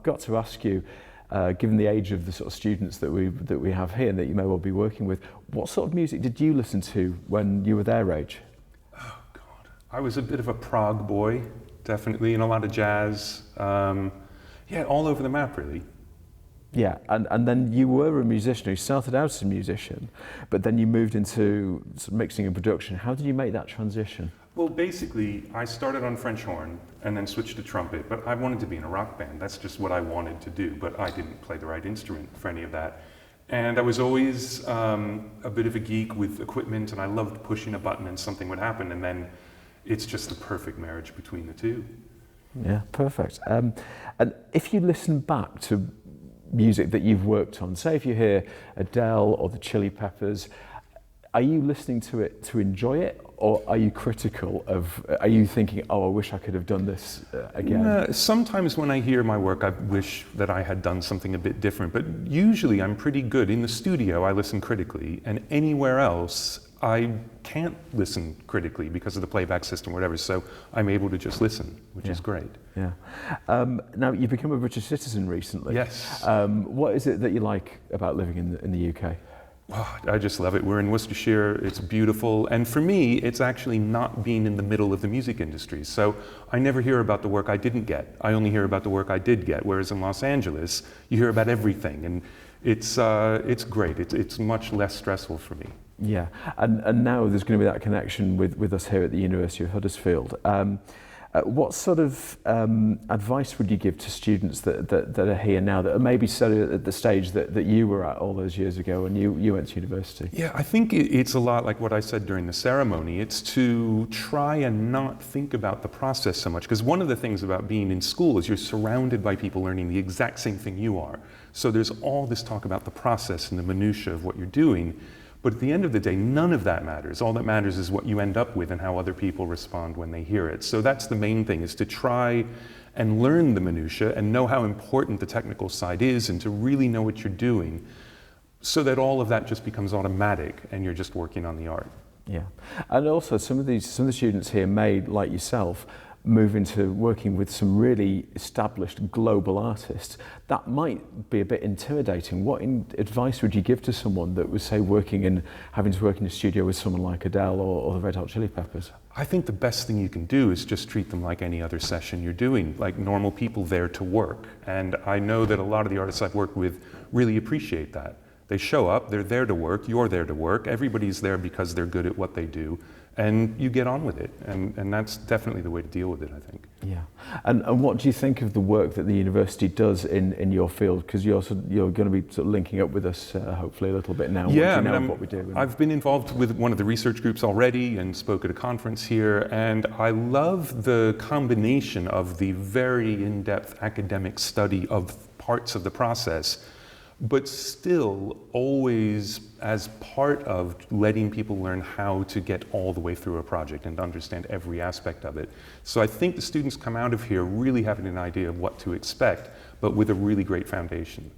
got to ask you, given the age of the sort of students that we have here and that you may well be working with, what sort of music did you listen to when you were their age? Oh God, I was a bit of a prog boy, definitely, and a lot of jazz. Yeah, all over the map, really. Yeah, and then you were a musician. You started out as a musician, but then you moved into sort of mixing and production. How did you make that transition? Well, basically, I started on French horn and then switched to trumpet, but I wanted to be in a rock band. That's just what I wanted to do, but I didn't play the right instrument for any of that. And I was always a bit of a geek with equipment, and I loved pushing a button and something would happen, and then it's just the perfect marriage between the two. Yeah, perfect. And if you listen back to music that you've worked on, say if you hear Adele or the Chili Peppers, are you listening to it to enjoy it, or are you critical of, are you thinking, oh, I wish I could have done this again? Sometimes when I hear my work, I wish that I had done something a bit different, but usually I'm pretty good. In the studio, I listen critically, and anywhere else, I can't listen critically because of the playback system or whatever, so I'm able to just listen, which is great. Yeah. Now, you've become a British citizen recently. Yes. What is it that you like about living in the UK? Oh, I just love it. We're in Worcestershire, it's beautiful, and for me, it's actually not being in the middle of the music industry. So I never hear about the work I didn't get. I only hear about the work I did get, whereas in Los Angeles, you hear about everything, and it's great. It's much less stressful for me. Yeah, and now there's going to be that connection with us here at the University of Huddersfield. What sort of advice would you give to students that are here now, that are maybe studying at the stage that you were at all those years ago when you went to university? Yeah, I think it's a lot like what I said during the ceremony. It's to try and not think about the process so much, because one of the things about being in school is you're surrounded by people learning the exact same thing you are. So there's all this talk about the process and the minutiae of what you're doing. But at the end of the day, none of that matters. All that matters is what you end up with and how other people respond when they hear it. So that's the main thing, is to try and learn the minutiae and know how important the technical side is, and to really know what you're doing, so that all of that just becomes automatic and you're just working on the art. Yeah, and also some of the students here may, like yourself, move into working with some really established global artists. That might be a bit intimidating. What advice would you give to someone that was, say, having to work in a studio with someone like Adele or the Red Hot Chili Peppers? I think the best thing you can do is just treat them like any other session you're doing, like normal people there to work. And I know that a lot of the artists I've worked with really appreciate that. They show up, they're there to work, you're there to work, everybody's there because they're good at what they do, and you get on with it, and that's definitely the way to deal with it, I think. Yeah, and what do you think of the work that the university does in your field? Because you're going to be sort of linking up with us hopefully a little bit now. Yeah, what we do. I've been involved with one of the research groups already and spoke at a conference here, and I love the combination of the very in-depth academic study of parts of the process, but still always as part of letting people learn how to get all the way through a project and understand every aspect of it. So I think the students come out of here really having an idea of what to expect, but with a really great foundation.